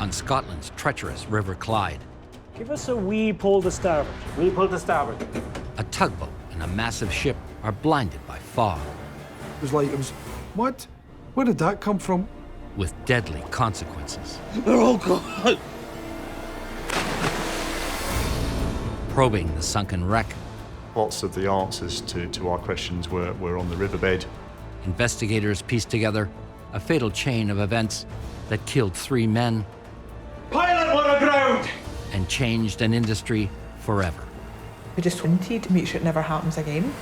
on Scotland's treacherous River Clyde. Give us a wee pull to starboard. Wee pull to starboard. A tugboat and a massive ship are blinded by fog. It was, what? Where did that come from? With deadly consequences. They're all gone. Probing the sunken wreck, Lots of the answers to our questions were on the riverbed. investigators pieced together a fatal chain of events that killed 3 men Pilot went aground! and changed an industry forever. We just wanted to make sure it never happens again.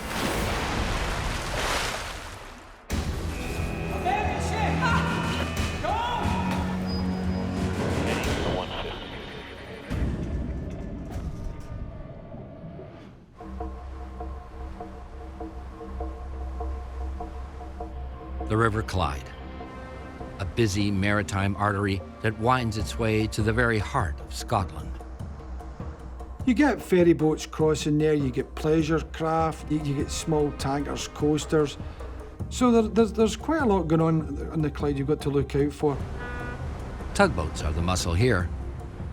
The River Clyde, a busy maritime artery that winds its way to the very heart of Scotland. You get ferry boats crossing there, you get pleasure craft, you get small tankers, coasters. So there's quite a lot going on the Clyde you've got to look out for. Tugboats are the muscle here.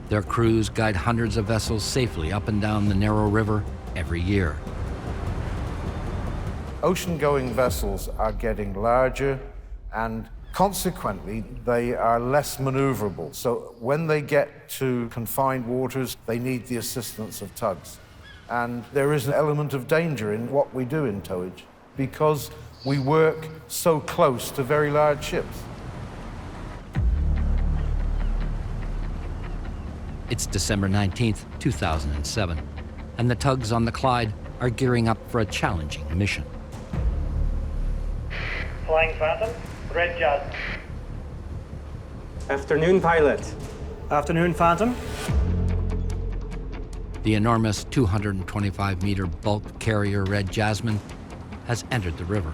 Their crews guide hundreds of vessels safely up and down the narrow river every year. Ocean-going vessels are getting larger and consequently they are less maneuverable. So when they get to confined waters, they need the assistance of tugs. And there is an element of danger in what we do in towage because we work so close to very large ships. It's December 19th, 2007, and the tugs on the Clyde are gearing up for a challenging mission. Flying Phantom, Red Jasmine. Afternoon, pilot. Afternoon, Phantom. The enormous 225-meter bulk carrier Red Jasmine has entered the river.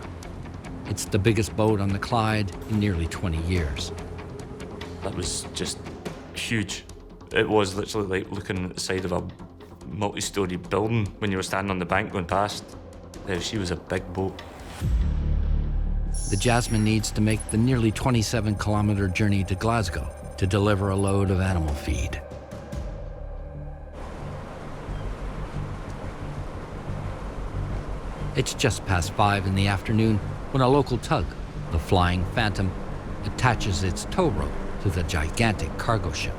It's the biggest boat on the Clyde in nearly 20 years. That was just huge. It was literally like looking at the side of a multi-story building when you were standing on the bank going past. She was a big boat. The Jasmine needs to make the nearly 27-kilometer journey to Glasgow to deliver a load of animal feed. It's just past 5 in the afternoon when a local tug, the Flying Phantom, attaches its tow rope to the gigantic cargo ship.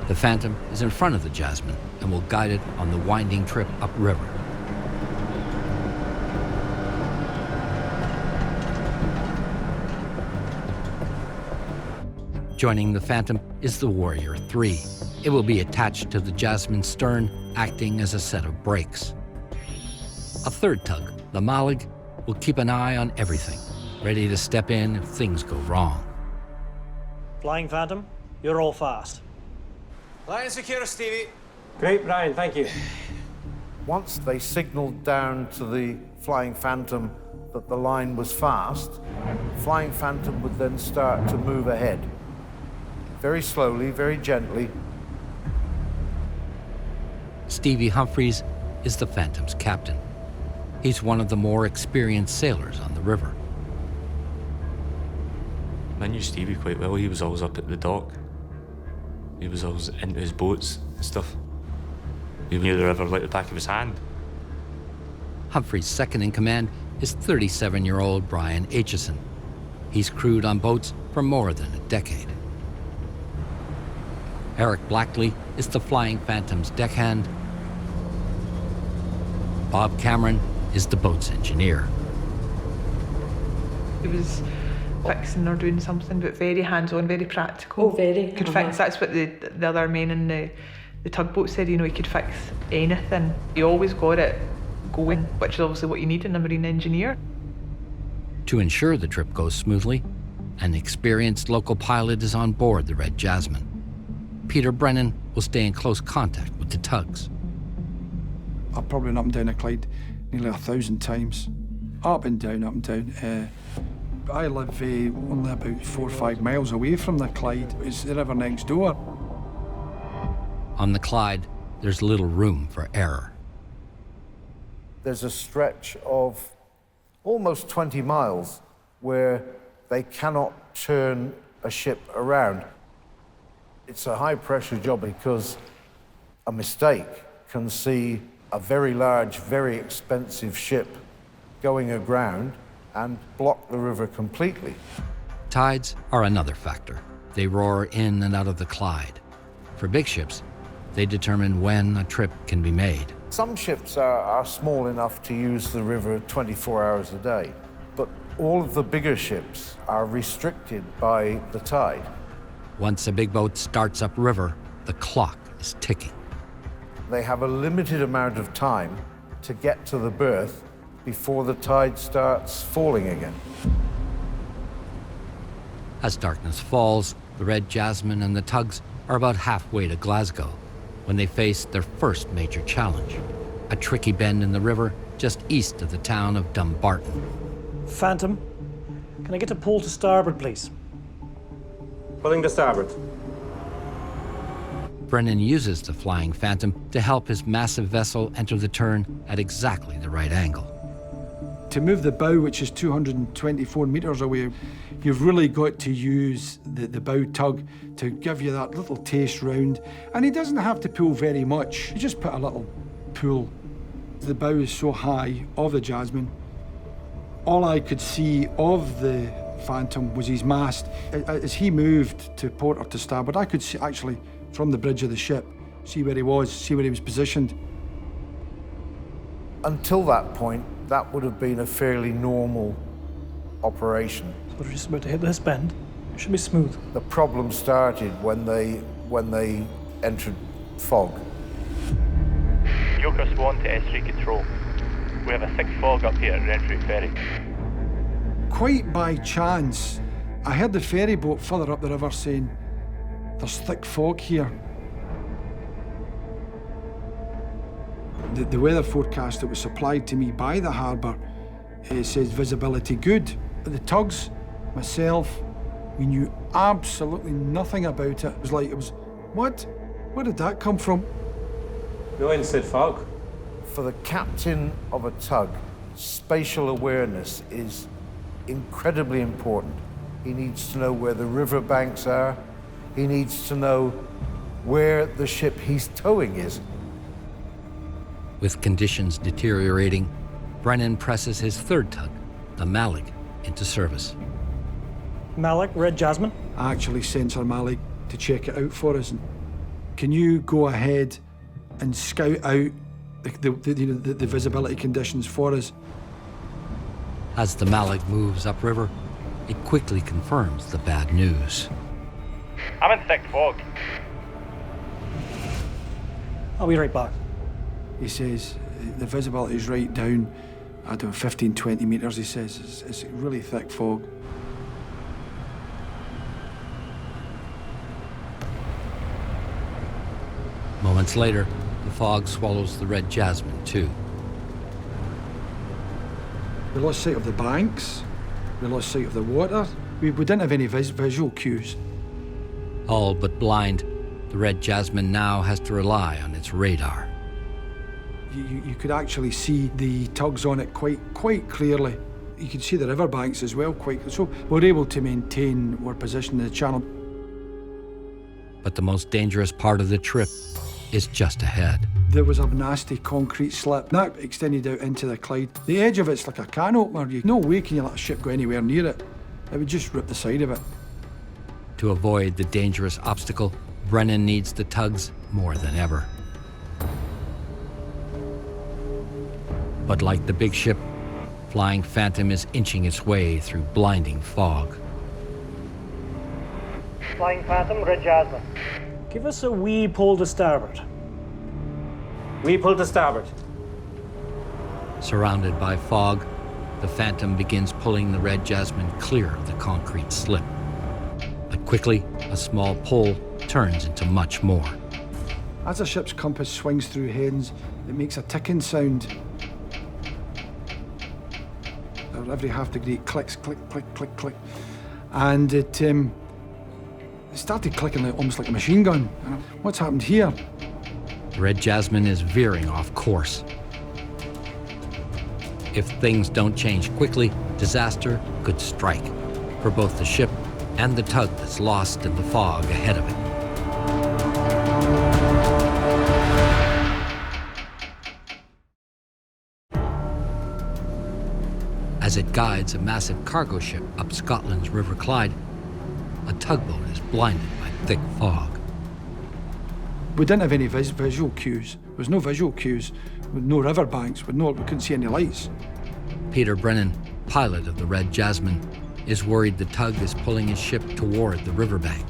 The Phantom is in front of the Jasmine and will guide it on the winding trip upriver. Joining the Phantom is the Warrior 3. It will be attached to the Jasmine's stern, acting as a set of brakes. A third tug, the Malig, will keep an eye on everything, ready to step in if things go wrong. Flying Phantom, you're all fast. Line secure, Stevie. Great, Brian, thank you. Once they signaled down to the Flying Phantom that the line was fast, Flying Phantom would then start to move ahead. Very slowly, very gently. Stevie Humphreys is the Phantom's captain. He's one of the more experienced sailors on the river. I knew Stevie quite well. He was always up at the dock. He was always into his boats and stuff. He knew the river like the back of his hand. Humphreys' second in command is 37-year-old Brian Aitchison. He's crewed on boats for more than a decade. Eric Blackley is the Flying Phantom's deckhand. Bob Cameron is the boat's engineer. He was fixing or doing something, but very hands-on, very practical. Oh, very. Could fix, that's what the other men in the tugboat said, you know, he could fix anything. He always got it going, which is obviously what you need in a marine engineer. To ensure the trip goes smoothly, an experienced local pilot is on board the Red Jasmine. Peter Brennan will stay in close contact with the tugs. I've probably been up and down the Clyde nearly 1,000 times. Up and down, up and down. I live only about 4 or 5 miles away from the Clyde. It's the river next door. On the Clyde, there's little room for error. There's a stretch of almost 20 miles where they cannot turn a ship around. It's a high-pressure job because a mistake can see a very large, very expensive ship going aground and block the river completely. Tides are another factor. They roar in and out of the Clyde. For big ships, they determine when a trip can be made. Some ships are small enough to use the river 24 hours a day, but all of the bigger ships are restricted by the tide. Once a big boat starts upriver, the clock is ticking. They have a limited amount of time to get to the berth before the tide starts falling again. As darkness falls, the Red Jasmine and the tugs are about halfway to Glasgow when they face their first major challenge, a tricky bend in the river just east of the town of Dumbarton. Phantom, can I get a pull to starboard, please? Pulling to starboard. Brennan uses the Flying Phantom to help his massive vessel enter the turn at exactly the right angle. To move the bow, which is 224 metres away, you've really got to use the bow tug to give you that little taste round. And he doesn't have to pull very much. You just put a little pull. The bow is so high of the Jasmine. All I could see of the Phantom was his mast. As he moved to port or to starboard, I could see actually from the bridge of the ship, see where he was positioned. Until that point, that would have been a fairly normal operation. So we're just about to hit this bend. It should be smooth. The problem started when they entered fog. Yoker Swan to S3 control. We have a thick fog up here at Renfrew Ferry. Quite by chance, I heard the ferry boat further up the river saying, "There's thick fog here." The weather forecast that was supplied to me by the harbour says visibility good. But the tugs, myself, we knew absolutely nothing about it. It was like, what? Where did that come from? No inside fog. For the captain of a tug, spatial awareness is incredibly important. He needs to know where the riverbanks are. He needs to know where the ship he's towing is. With conditions deteriorating, Brennan presses his third tug, the Malik, into service. Malik, Red Jasmine. I actually sent Sir Malik to check it out for us. Can you go ahead and scout out the visibility conditions for us? As the Malik moves upriver, it quickly confirms the bad news. I'm in thick fog. I'll be right back. He says the visibility is right down, I don't know, 15, 20 metres, he says. It's really thick fog. Moments later, the fog swallows the Red Jasmine too. We lost sight of the banks, we lost sight of the water. We didn't have any visual cues. All but blind, the Red Jasmine now has to rely on its radar. You could actually see the tugs on it quite clearly. You could see the riverbanks as well quite clearly. So we're able to maintain our position in the channel. But the most dangerous part of the trip is just ahead. There was a nasty concrete slip. That extended out into the Clyde. The edge of it's like a can opener. No way can you let a ship go anywhere near it. It would just rip the side of it. To avoid the dangerous obstacle, Brennan needs the tugs more than ever. But like the big ship, Flying Phantom is inching its way through blinding fog. Flying Phantom, Red Jasmine. Give us a wee pull to starboard. We pull to starboard. Surrounded by fog, the Phantom begins pulling the Red Jasmine clear of the concrete slip. But quickly, a small pull turns into much more. As a ship's compass swings through headings, it makes a ticking sound. Every half degree it clicks, click, click, click, click. And it started clicking almost like a machine gun. What's happened here? The Red Jasmine is veering off course. If things don't change quickly, disaster could strike for both the ship and the tug that's lost in the fog ahead of it. As it guides a massive cargo ship up Scotland's River Clyde, a tugboat is blinded by thick fog. We didn't have any visual cues. There was no visual cues, with no riverbanks, we couldn't see any lights. Peter Brennan, pilot of the Red Jasmine, is worried the tug is pulling his ship toward the riverbank.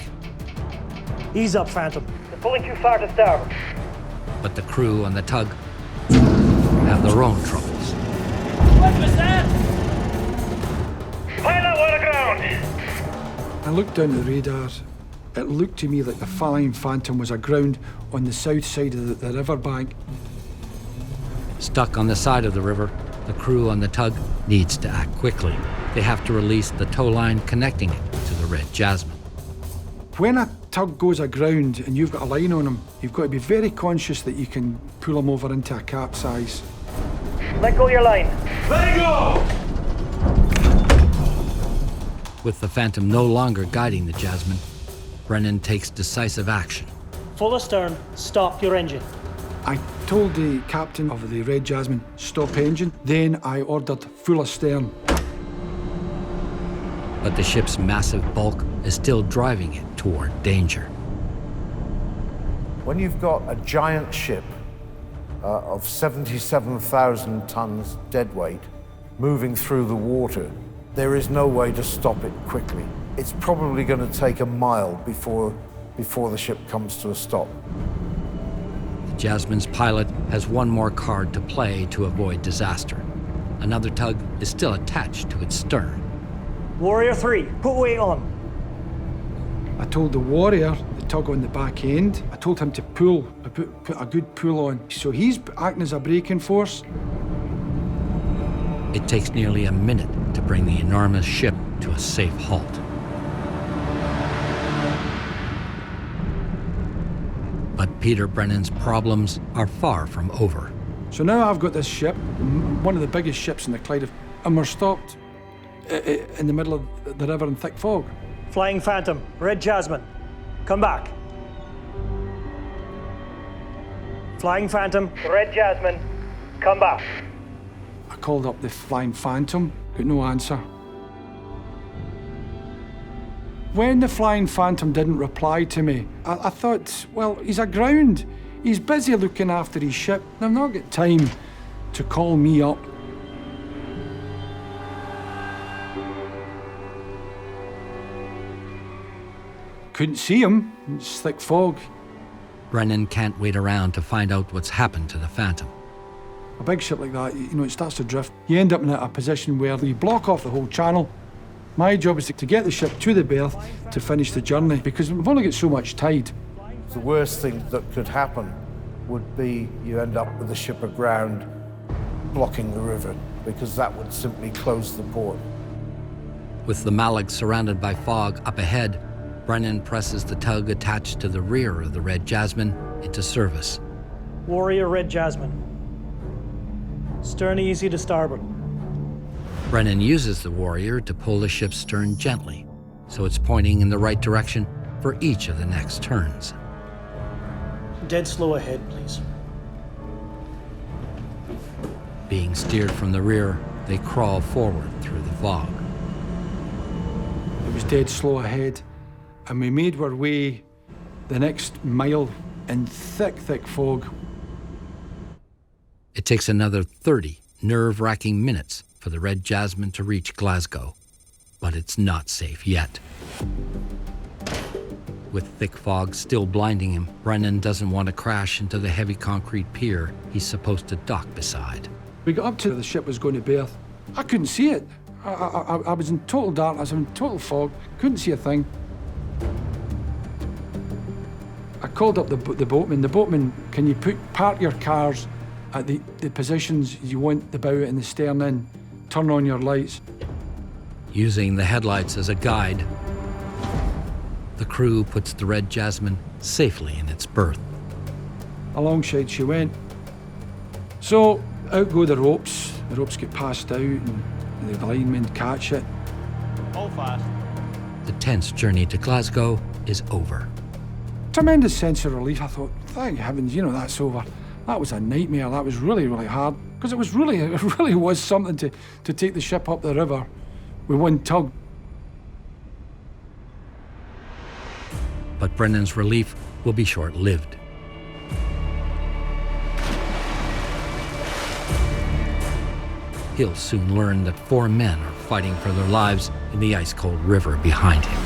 Ease up, Phantom. They're pulling too far to starboard. But the crew on the tug have their own troubles. What was that? Pilot, we're aground. I looked down the radar. It looked to me like the Flying Phantom was aground on the south side of the riverbank. Stuck on the side of the river, the crew on the tug needs to act quickly. They have to release the tow line connecting it to the Red Jasmine. When a tug goes aground and you've got a line on him, you've got to be very conscious that you can pull him over into a capsize. Let go your line. Let go! With the Phantom no longer guiding the Jasmine, Brennan takes decisive action. Full astern, stop your engine. I told the captain of the Red Jasmine, stop engine. Then I ordered full astern. But the ship's massive bulk is still driving it toward danger. When you've got a giant ship of 77,000 tons deadweight moving through the water, there is no way to stop it quickly. It's probably going to take a mile before the ship comes to a stop. The Jasmine's pilot has one more card to play to avoid disaster. Another tug is still attached to its stern. Warrior 3, put weight on. I told the Warrior, the tug on the back end, I told him to pull, put a good pull on. So he's acting as a braking force. It takes nearly a minute to bring the enormous ship to a safe halt. But Peter Brennan's problems are far from over. So now I've got this ship, one of the biggest ships in the Clyde, and we're stopped in the middle of the river in thick fog. Flying Phantom, Red Jasmine, come back. Flying Phantom, Red Jasmine, come back. I called up the Flying Phantom, got no answer. When the Flying Phantom didn't reply to me, I thought, well, he's aground. He's busy looking after his ship. I've not got time to call me up. Couldn't see him, it's thick fog. Brennan can't wait around to find out what's happened to the Phantom. A big ship like that, you know, it starts to drift. You end up in a position where you block off the whole channel. My job is to get the ship to the berth to finish the journey, because we've only got so much tide. The worst thing that could happen would be you end up with the ship aground blocking the river, because that would simply close the port. With the Malig surrounded by fog up ahead, Brennan presses the tug attached to the rear of the Red Jasmine into service. Warrior Red Jasmine, stern easy to starboard. Brennan uses the Warrior to pull the ship's stern gently, so it's pointing in the right direction for each of the next turns. Dead slow ahead, please. Being steered from the rear, they crawl forward through the fog. It was dead slow ahead, and we made our way the next mile in thick, thick fog. It takes another 30 nerve-wracking minutes for the Red Jasmine to reach Glasgow, but it's not safe yet. With thick fog still blinding him, Brennan doesn't want to crash into the heavy concrete pier he's supposed to dock beside. We got up to the ship was going to berth. I couldn't see it. I was in total darkness, I was in total fog, couldn't see a thing. I called up the boatman. The boatman, can you park your cars at the positions you want the bow and the stern in? Turn on your lights. Using the headlights as a guide, the crew puts the Red Jasmine safely in its berth. Alongside she went. So out go the ropes. The ropes get passed out and the linemen catch it. Hold fast. The The tense journey to Glasgow is over. Tremendous sense of relief. I thought, thank heavens, that's over. That was a nightmare. That was really, really hard. Because it really was something to take the ship up the river with one tug. But Brennan's relief will be short-lived. He'll soon learn that 4 men are fighting for their lives in the ice-cold river behind him.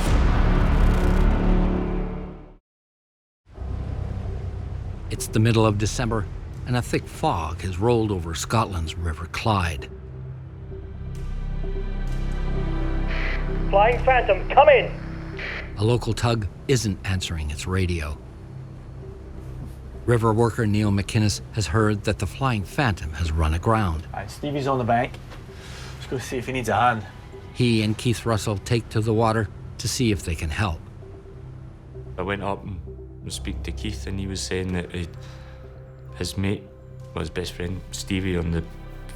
It's the middle of December, and a thick fog has rolled over Scotland's River Clyde. Flying Phantom, come in! A local tug isn't answering its radio. River worker Neil McInnes has heard that the Flying Phantom has run aground. Aye, Stevie's on the bank. Let's go see if he needs a hand. He and Keith Russell take to the water to see if they can help. I went up and speak to Keith, and he was saying that his mate, his best friend Stevie on the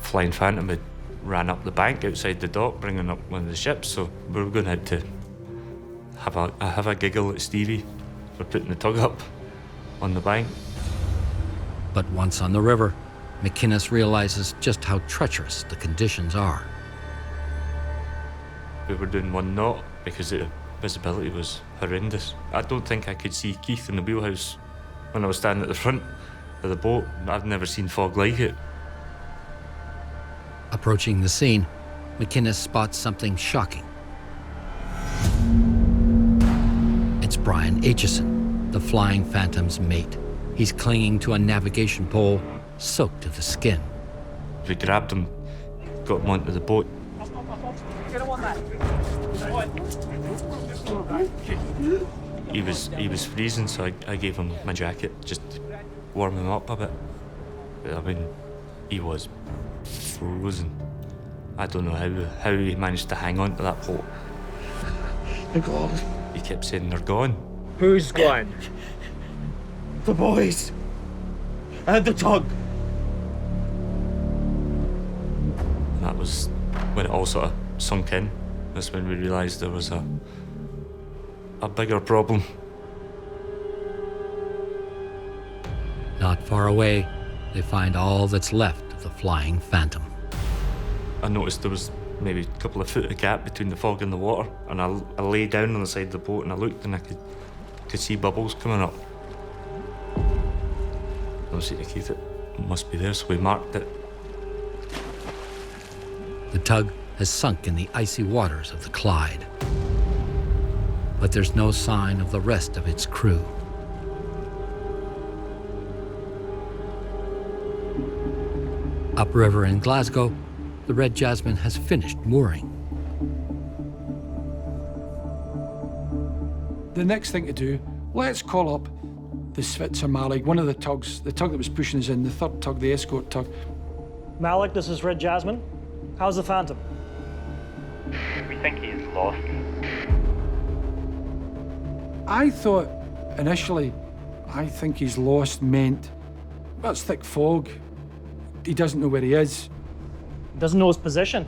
Flying Phantom, had ran up the bank outside the dock bringing up one of the ships, so we were going to have to have a giggle at Stevie for putting the tug up on the bank. But once on the river, McInnes realizes just how treacherous the conditions are. We were doing 1 knot because the visibility was horrendous. I don't think I could see Keith in the wheelhouse when I was standing at the front of the boat. I've never seen fog like it. Approaching the scene, McInnes spots something shocking. It's Brian Aitchison, the Flying Phantom's mate. He's clinging to a navigation pole, soaked to the skin. We grabbed him, got him onto the boat. He was freezing, so I gave him my jacket just to warm him up a bit. But, I mean, he was frozen. I don't know how he managed to hang on to that pole. They're gone. He kept saying they're gone. Who's gone? The boys. And the tug. And that was when it all sort of sunk in. That's when we realised there was a bigger problem. Not far away, they find all that's left of the Flying Phantom. I noticed there was maybe a couple of foot of gap between the fog and the water, and I lay down on the side of the boat and I looked and I could see bubbles coming up. I said to Keith, it must be there, so we marked it. The tug has sunk in the icy waters of the Clyde. But there's no sign of the rest of its crew. Upriver in Glasgow, the Red Jasmine has finished mooring. The next thing to do, let's call up the Svitzer Malik, one of the tugs, the tug that was pushing us in, the third tug, the escort tug. Malik, this is Red Jasmine. How's the Phantom? We think he's lost. I thought initially, I think he's lost meant that's thick fog. He doesn't know where he is. Doesn't know his position.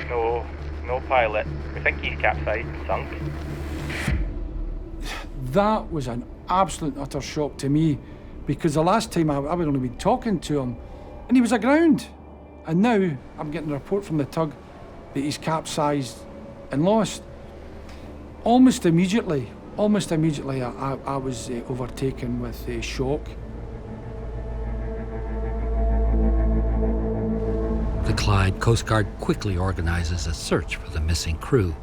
No pilot. We think he's capsized and sunk. That was an absolute utter shock to me, because the last time I would only been talking to him and he was aground, and now I'm getting a report from the tug that he's capsized and lost. Almost immediately I was overtaken with shock. The Clyde Coast Guard quickly organizes a search for the missing crew,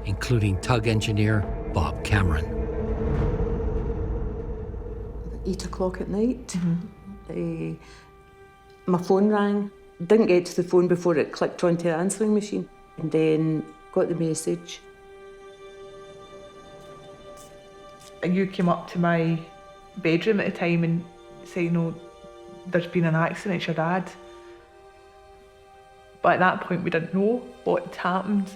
including tug engineer Bob Cameron. 8 o'clock at night, my phone rang. Didn't get to the phone before it clicked onto the answering machine, and then got the message. You came up to my bedroom at the time and said, there's been an accident, it's your dad. But at that point, we didn't know what had happened.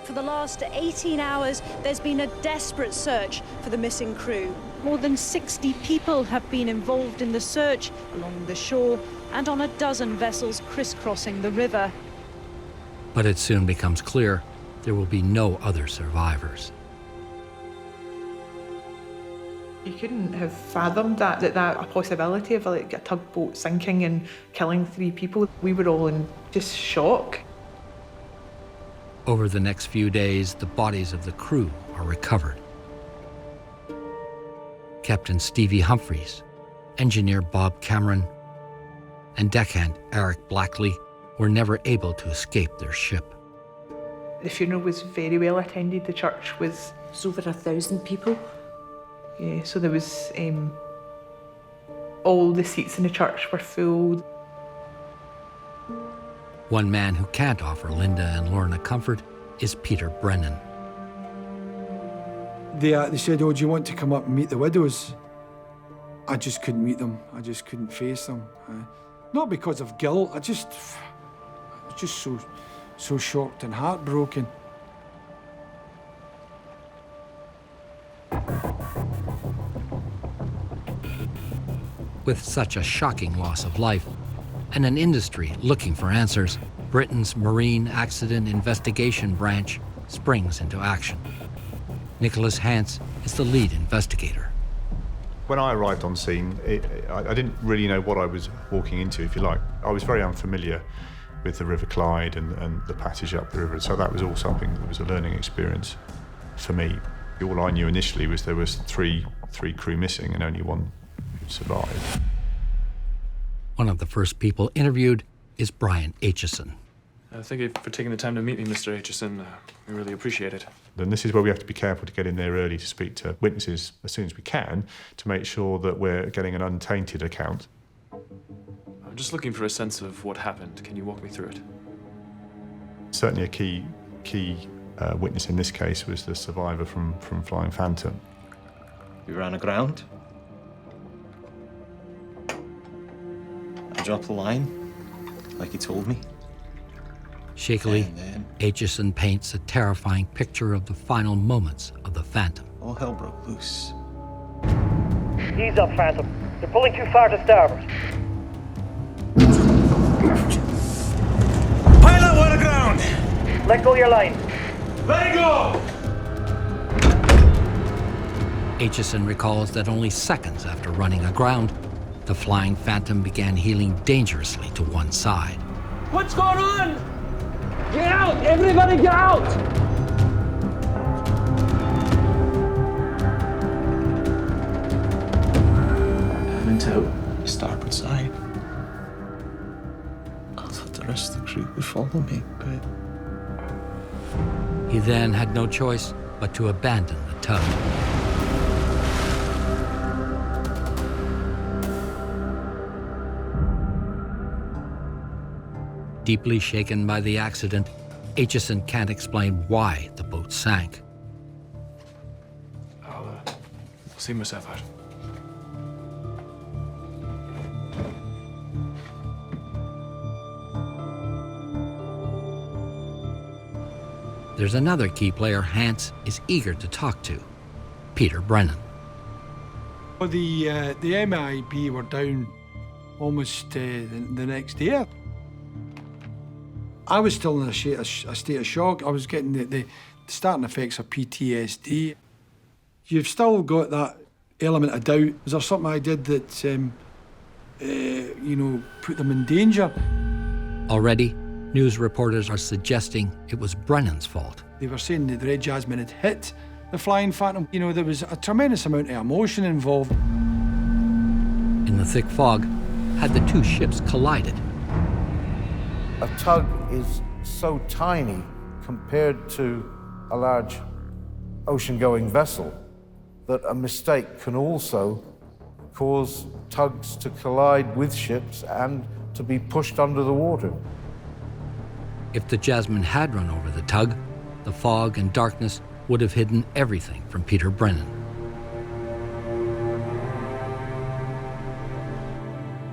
For the last 18 hours, there's been a desperate search for the missing crew. More than 60 people have been involved in the search along the shore and on a dozen vessels crisscrossing the river. But it soon becomes clear there will be no other survivors. You couldn't have fathomed that a possibility of like a tugboat sinking and killing 3 people. We were all in just shock. Over the next few days, the bodies of the crew are recovered. Captain Stevie Humphreys, engineer Bob Cameron, and deckhand Eric Blackley were never able to escape their ship. The funeral was very well attended. The church was... It's over 1,000 people. Yeah, so there was... all the seats in the church were full. One man who can't offer Linda and Lorna comfort is Peter Brennan. They said, "Oh, do you want to come up and meet the widows?" I just couldn't meet them. I just couldn't face them. Not because of guilt. I was just so shocked and heartbroken. With such a shocking loss of life and an industry looking for answers, Britain's Marine Accident Investigation Branch springs into action. Nicholas Hance is the lead investigator. When I arrived on scene, I didn't really know what I was walking into, if you like. I was very unfamiliar with the River Clyde and the passage up the river, so that was all something that was a learning experience for me. All I knew initially was there was three crew missing and only one survived. One of the first people interviewed is Brian Aitchison. Thank you for taking the time to meet me, Mr. Aitchison. We really appreciate it. Then this is where we have to be careful to get in there early to speak to witnesses as soon as we can to make sure that we're getting an untainted account. I'm just looking for a sense of what happened. Can you walk me through it? Certainly a key witness in this case was the survivor from Flying Phantom. We ran aground. I dropped the line, like he told me. Shakily, Aitchison paints a terrifying picture of the final moments of the Phantom. All hell broke loose. Ease up, Phantom. They're pulling too far to starboard. Pilot, we're aground! Let go your line. Let it go! Aitchison recalls that only seconds after running aground, the Flying Phantom began heeling dangerously to one side. What's going on? Get out! Everybody get out! I went out the starboard side. I thought the rest of the crew would follow me, but... He then had no choice but to abandon the tug. Deeply shaken by the accident, Aitchison can't explain why the boat sank. I'll see myself out. There's another key player Hance is eager to talk to, Peter Brennan. Well, the MIB were down almost the next day. I was still in a state of shock. I was getting the starting effects of PTSD. You've still got that element of doubt. Was there something I did that, put them in danger? Already, news reporters are suggesting it was Brennan's fault. They were saying that the Red Jasmine had hit the Flying Phantom. You know, there was a tremendous amount of emotion involved. In the thick fog, had the two ships collided? A tug is so tiny compared to a large ocean-going vessel that a mistake can also cause tugs to collide with ships and to be pushed under the water. If the Jasmine had run over the tug, the fog and darkness would have hidden everything from Peter Brennan.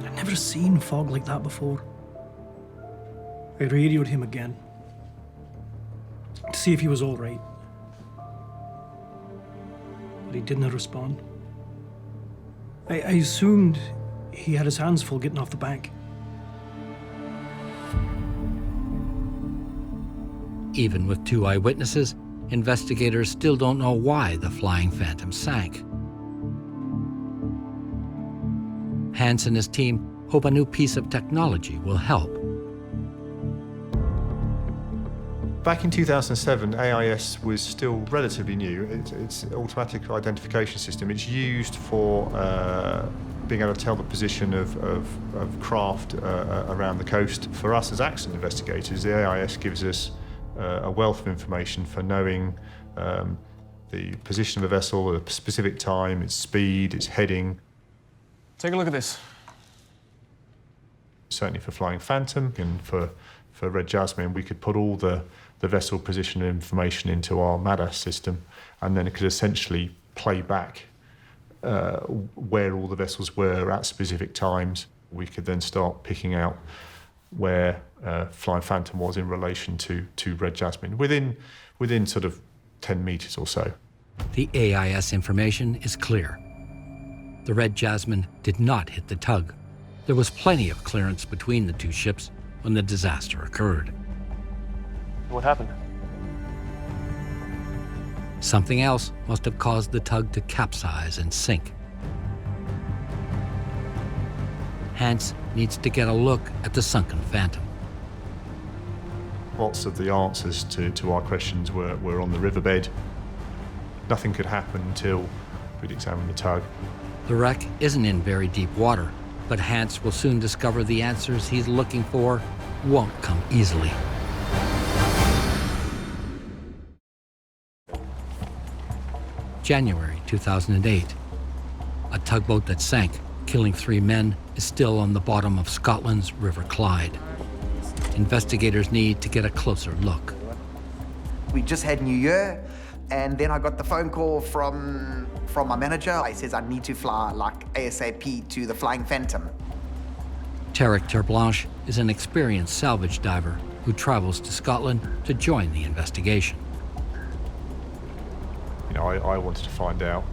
I'd never seen fog like that before. I radioed him again to see if he was all right. But he didn't respond. I assumed he had his hands full getting off the bank. Even with 2 eyewitnesses, investigators still don't know why the Flying Phantom sank. Hans and his team hope a new piece of technology will help. Back in 2007, AIS was still relatively new. It's an automatic identification system. It's used for being able to tell the position of craft around the coast. For us as accident investigators, the AIS gives us a wealth of information for knowing the position of a vessel at a specific time, its speed, its heading. Take a look at this. Certainly for Flying Phantom and for Red Jasmine, we could put all the vessel position information into our MADAS system, and then it could essentially play back where all the vessels were at specific times. We could then start picking out where Flying Phantom was in relation to Red Jasmine, within sort of 10 metres or so. The AIS information is clear. The Red Jasmine did not hit the tug. There was plenty of clearance between the 2 ships when the disaster occurred. What happened? Something else must have caused the tug to capsize and sink. Hans needs to get a look at the sunken Phantom. Lots of the answers to our questions were on the riverbed. Nothing could happen until we'd examined the tug. The wreck isn't in very deep water, but Hans will soon discover the answers he's looking for won't come easily. January 2008. A tugboat that sank, killing 3 men, is still on the bottom of Scotland's River Clyde. Investigators need to get a closer look. We just had New Year, and then I got the phone call from my manager. He says I need to fly like ASAP to the Flying Phantom. Tarek Terblanche is an experienced salvage diver who travels to Scotland to join the investigation. You know, I wanted to find out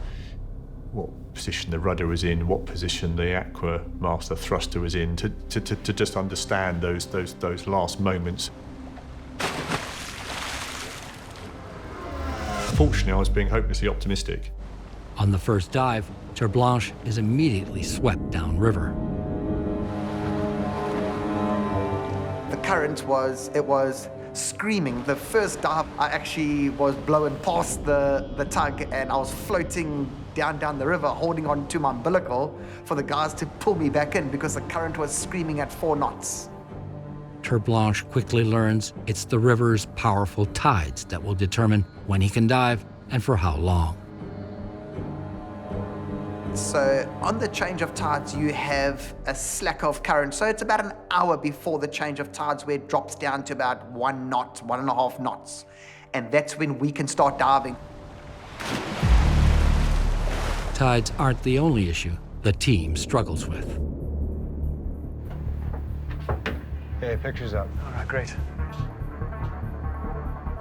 what position the rudder was in, what position the Aqua Master thruster was in, to just understand those last moments. Fortunately, I was being hopelessly optimistic. On the first dive, Terblanche is immediately swept downriver. The current was screaming. The first dive, I actually was blowing past the tug, and I was floating down the river, holding on to my umbilical for the guys to pull me back in because the current was screaming at 4 knots. Terblanche quickly learns it's the river's powerful tides that will determine when he can dive and for how long. So on the change of tides, you have a slack of current. So it's about an hour before the change of tides where it drops down to about 1 knot, 1.5 knots. And that's when we can start diving. Tides aren't the only issue the team struggles with. Okay, picture's up. All right, great.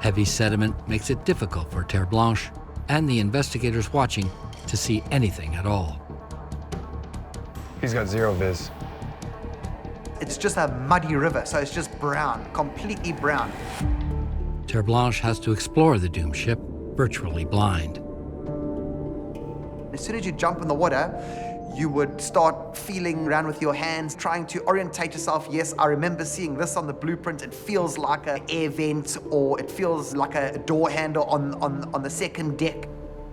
Heavy sediment makes it difficult for Terblanche and the investigators watching to see anything at all. He's got 0 viz. It's just a muddy river, so it's just brown, completely brown. Terblanche has to explore the doomed ship, virtually blind. As soon as you jump in the water, you would start feeling around with your hands, trying to orientate yourself. Yes, I remember seeing this on the blueprint. It feels like an air vent, or it feels like a door handle on the second deck.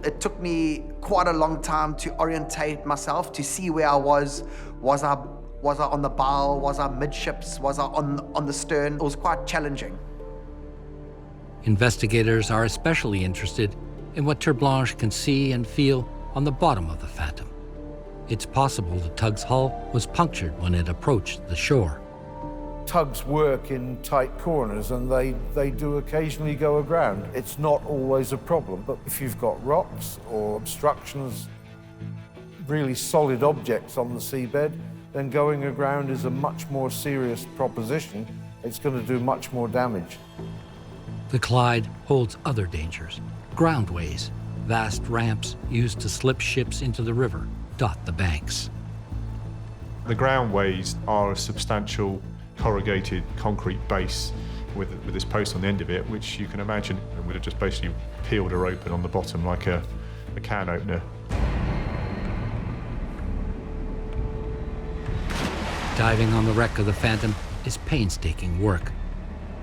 It took me quite a long time to orientate myself, to see where I was. Was I on the bow? Was I midships? Was I on the stern? It was quite challenging. Investigators are especially interested in what Terblanche can see and feel on the bottom of the Phantom. It's possible the tug's hull was punctured when it approached the shore. Tugs work in tight corners, and they do occasionally go aground. It's not always a problem, but if you've got rocks or obstructions, really solid objects on the seabed, then going aground is a much more serious proposition. It's going to do much more damage. The Clyde holds other dangers. Groundways, vast ramps used to slip ships into the river, dot the banks. The groundways are a substantial corrugated concrete base with this post on the end of it, which you can imagine would have just basically peeled her open on the bottom like a can opener. Diving on the wreck of the Phantom is painstaking work.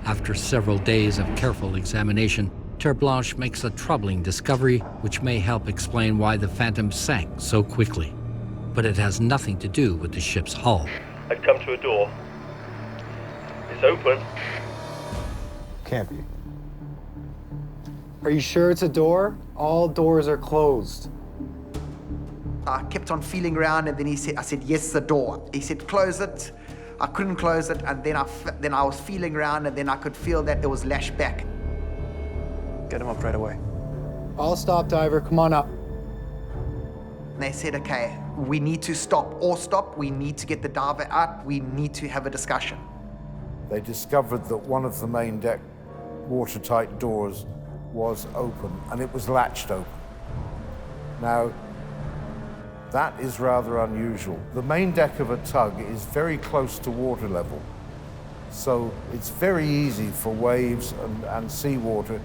After several days of careful examination, Terre Blanche makes a troubling discovery which may help explain why the Phantom sank so quickly. But it has nothing to do with the ship's hull. I'd come to a door. It's open. Can't be. Are you sure it's a door? All doors are closed. I kept on feeling around, and then I said, yes, the door. He said, close it. I couldn't close it, and then I was feeling around, and then I could feel that it was lashed back. Get him up right away. I'll stop, diver. Come on up. And they said, okay, we need to stop. We need to get the diver out. We need to have a discussion. They discovered that one of the main deck watertight doors was open, and it was latched open. Now, that is rather unusual. The main deck of a tug is very close to water level, so it's very easy for waves and seawater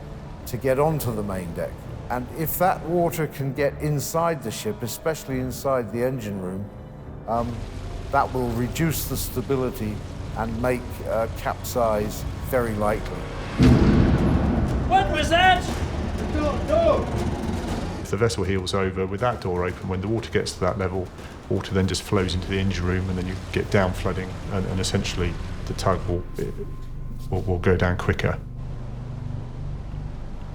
to get onto the main deck. And if that water can get inside the ship, especially inside the engine room, that will reduce the stability and make capsize very likely. What was that? If the vessel heels over with that door open, when the water gets to that level, water then just flows into the engine room, and then you get down flooding, and essentially the tug will go down quicker.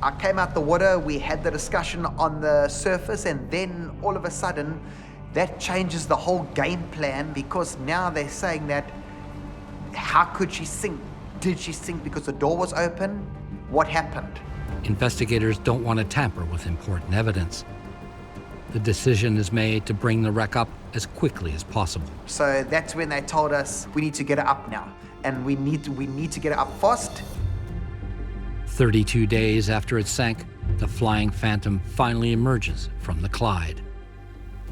I came out the water, we had the discussion on the surface, and then all of a sudden, that changes the whole game plan, because now they're saying that, how could she sink? Did she sink because the door was open? What happened? Investigators don't want to tamper with important evidence. The decision is made to bring the wreck up as quickly as possible. So that's when they told us, we need to get her up now, and we need to get her up fast. 32 days after it sank, the Flying Phantom finally emerges from the Clyde.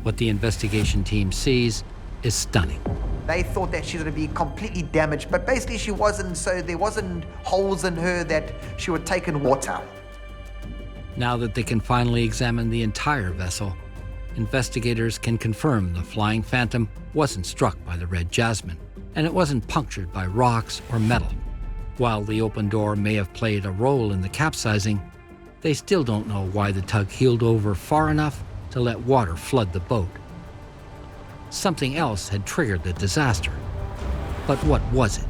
What the investigation team sees is stunning. They thought that she was going to be completely damaged, but basically she wasn't, so there wasn't holes in her that she would take in water. Now that they can finally examine the entire vessel, investigators can confirm the Flying Phantom wasn't struck by the Red Jasmine, and it wasn't punctured by rocks or metal. While the open door may have played a role in the capsizing, they still don't know why the tug heeled over far enough to let water flood the boat. Something else had triggered the disaster. But what was it?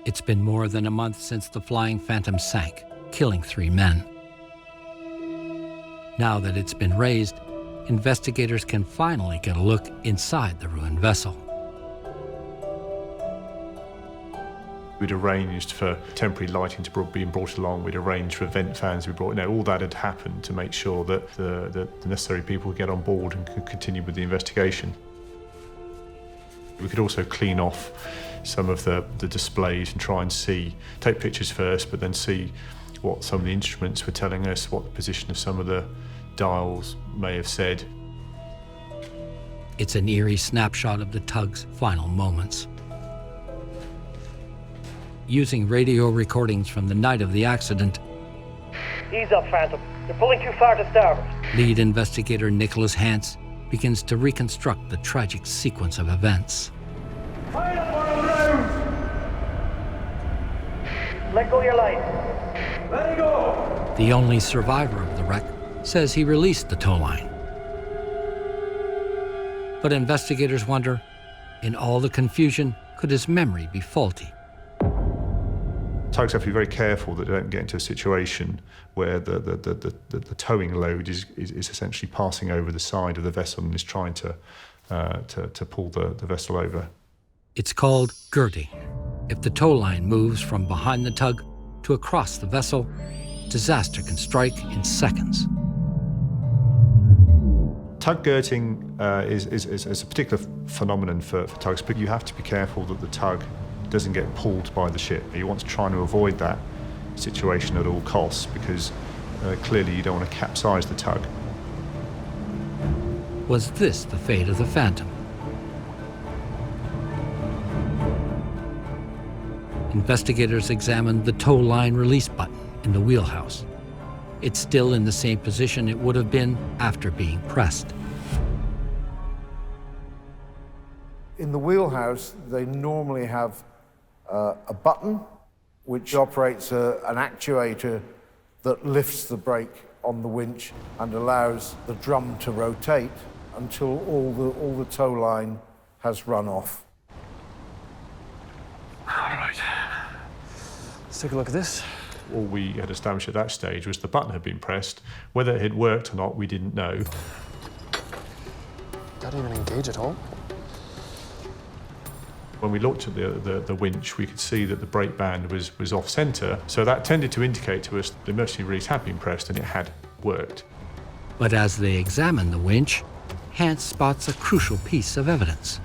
It's been more than a month since the Flying Phantom sank, killing 3 men. Now that it's been raised, investigators can finally get a look inside the ruined vessel. We'd arranged for temporary lighting to be brought along. We'd arranged for vent fans to be brought. All that had happened to make sure that the necessary people would get on board and could continue with the investigation. We could also clean off some of the displays and try and take pictures first, but then see what some of the instruments were telling us, what the position of some of the dials may have said. It's an eerie snapshot of the tug's final moments. Using radio recordings from the night of the accident, Ease up, Phantom. You're pulling too far to starboard. lead investigator Nicholas Hance begins to reconstruct the tragic sequence of events. Let go your line. Let it go. The only survivor of the wreck says he released the tow line. But investigators wonder, in all the confusion, could his memory be faulty? Tugs have to be very careful that they don't get into a situation where the towing load is essentially passing over the side of the vessel and is trying to pull the vessel over. It's called girding. If the tow line moves from behind the tug to across the vessel, disaster can strike in seconds. Tug girding is a particular phenomenon for tugs, but you have to be careful that the tug doesn't get pulled by the ship. You want to try and avoid that situation at all costs, because clearly you don't want to capsize the tug. Was this the fate of the Phantom? Investigators examined the tow line release button in the wheelhouse. It's still in the same position it would have been after being pressed. In the wheelhouse, they normally have a button which operates an actuator that lifts the brake on the winch and allows the drum to rotate until all the tow line has run off. All right. Let's take a look at this. All we had established at that stage was the button had been pressed. Whether it had worked or not, we didn't know. Don't even engage at all. When we looked at the winch, we could see that the brake band was off centre, so that tended to indicate to us the emergency release had been pressed and it had worked. But as they examine the winch, Hans spots a crucial piece of evidence: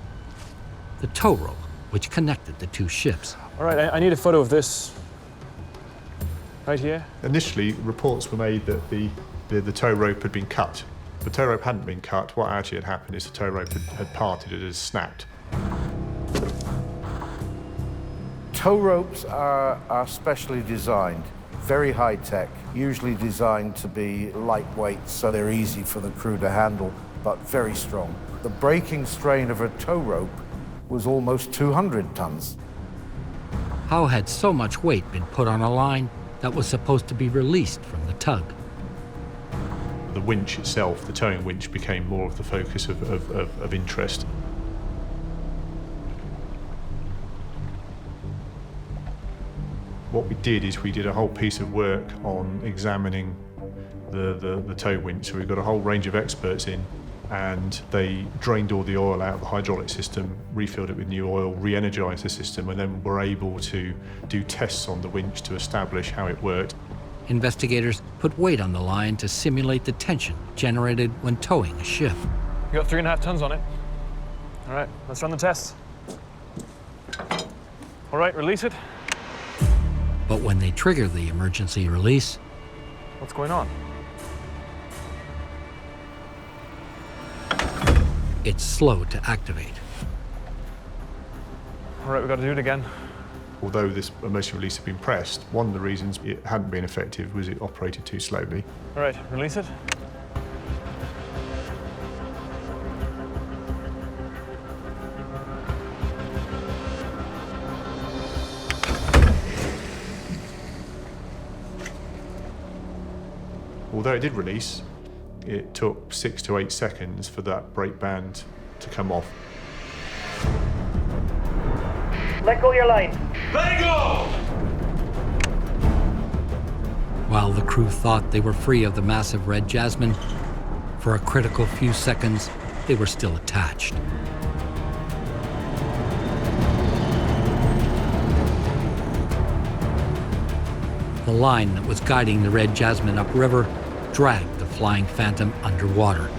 the tow rope which connected the two ships. All right, I need a photo of this. Right here. Initially, reports were made that the tow rope had been cut. The tow rope hadn't been cut. What actually had happened is the tow rope had parted, it had snapped. Tow ropes are specially designed, very high tech, usually designed to be lightweight so they're easy for the crew to handle, but very strong. The breaking strain of a tow rope was almost 200 tons. How had so much weight been put on a line that was supposed to be released from the tug? The winch itself, the towing winch, became more of the focus of interest. What we did is we did a whole piece of work on examining the tow winch. So we got a whole range of experts in, and they drained all the oil out of the hydraulic system, refilled it with new oil, re-energized the system, and then were able to do tests on the winch to establish how it worked. Investigators put weight on the line to simulate the tension generated when towing a ship. You got 3.5 tons on it. All right, let's run the tests. All right, release it. But when they trigger the emergency release, what's going on? It's slow to activate. All right, we've got to do it again. Although this emergency release had been pressed, one of the reasons it hadn't been effective was it operated too slowly. All right, release it. Although it did release, it took 6 to 8 seconds for that brake band to come off. Let go your line. Let go! While the crew thought they were free of the massive red jasmine, for a critical few seconds, they were still attached. The line that was guiding the red jasmine upriver dragged the Flying Phantom underwater.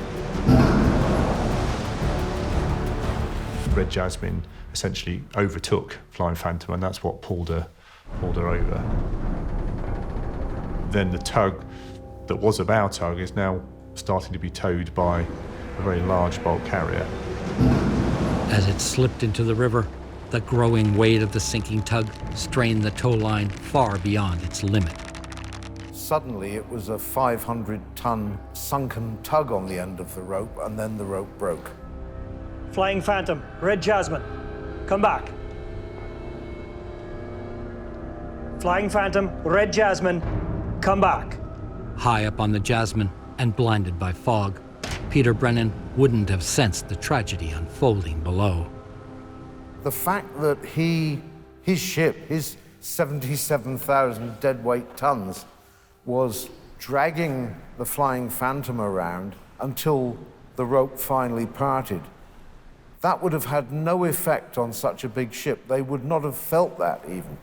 Red Jasmine essentially overtook Flying Phantom, and that's what pulled her over. Then the tug that was about tug is now starting to be towed by a very large bulk carrier. As it slipped into the river, the growing weight of the sinking tug strained the tow line far beyond its limit. Suddenly, it was a 500-ton sunken tug on the end of the rope, and then the rope broke. Flying Phantom, Red Jasmine, come back. Flying Phantom, Red Jasmine, come back. High up on the Jasmine and blinded by fog, Peter Brennan wouldn't have sensed the tragedy unfolding below. The fact that his ship, his 77,000 deadweight tons, was dragging the Flying Phantom around until the rope finally parted, that would have had no effect on such a big ship. They would not have felt that even.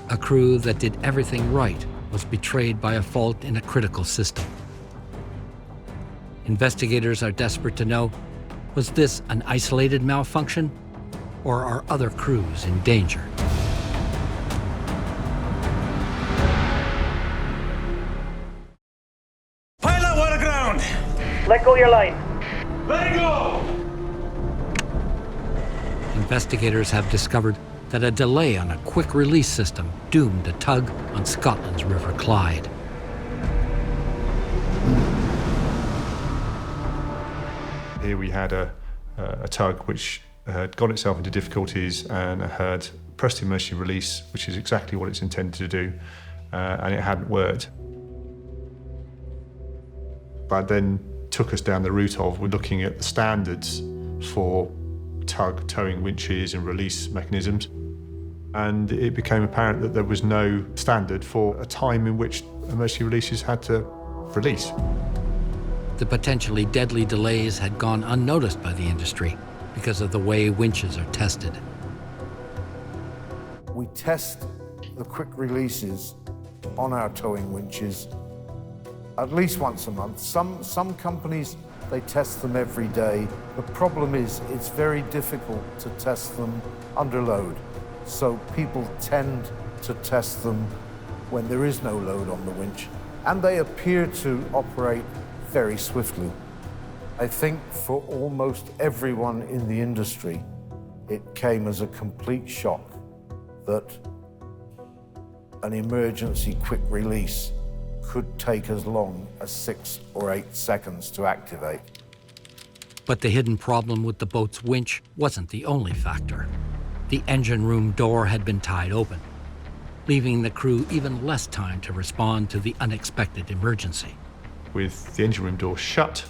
A crew that did everything right was betrayed by a fault in a critical system. Investigators are desperate to know, was this an isolated malfunction, or are other crews in danger? Pilot, what aground? Let go your line. Let go! Investigators have discovered that a delay on a quick release system doomed a tug on Scotland's River Clyde. Here we had a tug which had got itself into difficulties and had pressed the emergency release, which is exactly what it's intended to do, and it hadn't worked. That then took us down the route of looking at the standards for tug towing winches and release mechanisms, and it became apparent that there was no standard for a time in which emergency releases had to release. The potentially deadly delays had gone unnoticed by the industry because of the way winches are tested. We test the quick releases on our towing winches at least once a month. Some companies, they test them every day. The problem is it's very difficult to test them under load. So people tend to test them when there is no load on the winch, and they appear to operate very swiftly. I think for almost everyone in the industry, it came as a complete shock that an emergency quick release could take as long as 6 or 8 seconds to activate. But the hidden problem with the boat's winch wasn't the only factor. The engine room door had been tied open, leaving the crew even less time to respond to the unexpected emergency. With the engine room door shut,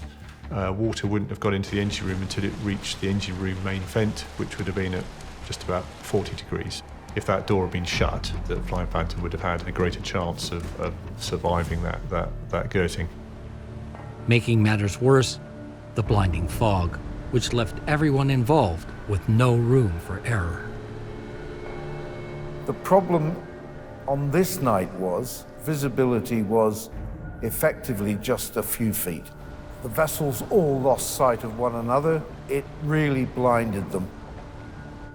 water wouldn't have got into the engine room until it reached the engine room main vent, which would have been at just about 40 degrees. If that door had been shut, the Flying Phantom would have had a greater chance of surviving that gerting. Making matters worse, the blinding fog, which left everyone involved with no room for error. The problem on this night was visibility was effectively just a few feet. The vessels all lost sight of one another. It really blinded them.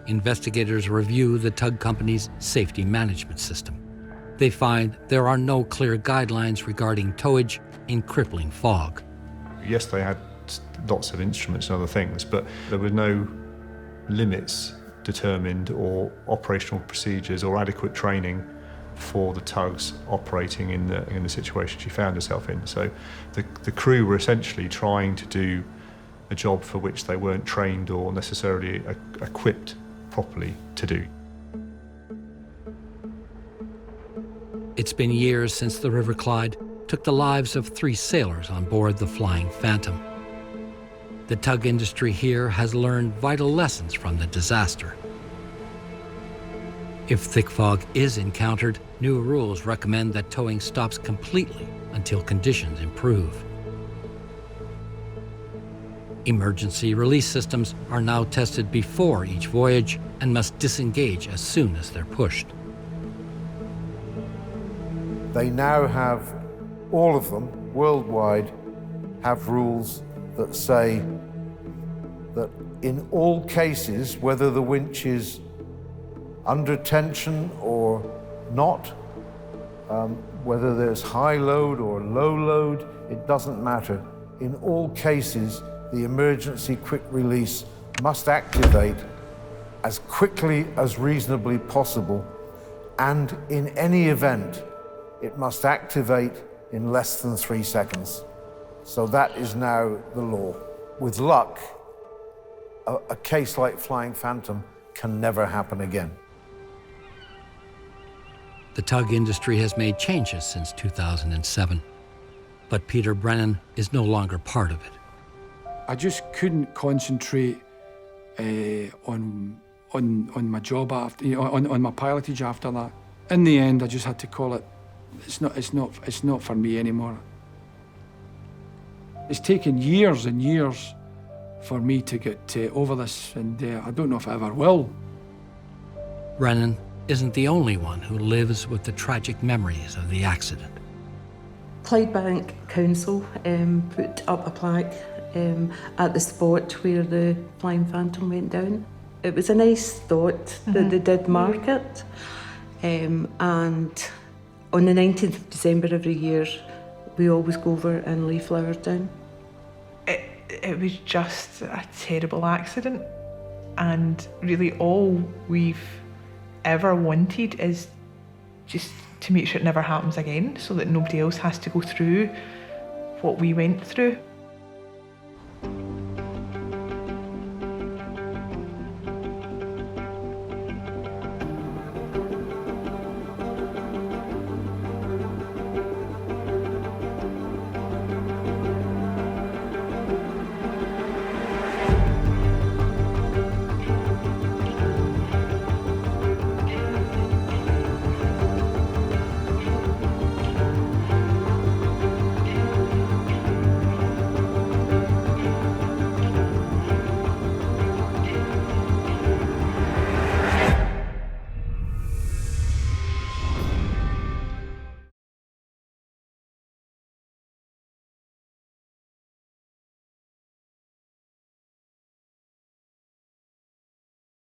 Investigators review the tug company's safety management system. They find there are no clear guidelines regarding towage in crippling fog. Yes, they had lots of instruments and other things, but there were no limits determined or operational procedures or adequate training for the tugs operating in the situation she found herself in. So the crew were essentially trying to do a job for which they weren't trained or necessarily equipped properly to do. It's been years since the River Clyde took the lives of 3 sailors on board the Flying Phantom. The tug industry here has learned vital lessons from the disaster. If thick fog is encountered, new rules recommend that towing stops completely until conditions improve. Emergency release systems are now tested before each voyage and must disengage as soon as they're pushed. They now have, all of them, worldwide, have rules that say that in all cases, whether the winch is under tension or not, whether there's high load or low load, it doesn't matter. In all cases, the emergency quick release must activate as quickly as reasonably possible, and in any event, it must activate in less than 3 seconds. So that is now the law. With luck, a case like Flying Phantom can never happen again. The tug industry has made changes since 2007, but Peter Brennan is no longer part of it. I just couldn't concentrate on my job after, on my pilotage after that. In the end, I just had to call it. It's not for me anymore. It's taken years and years for me to get over this, and I don't know if I ever will. Brennan isn't the only one who lives with the tragic memories of the accident. Clydebank Council put up a plaque at the spot where the Flying Phantom went down. It was a nice thought that they did mark it. And on the 19th of December every year, we always go over and lay flowers down. It was just a terrible accident. And really all we've ever wanted is just to make sure it never happens again, so that nobody else has to go through what we went through.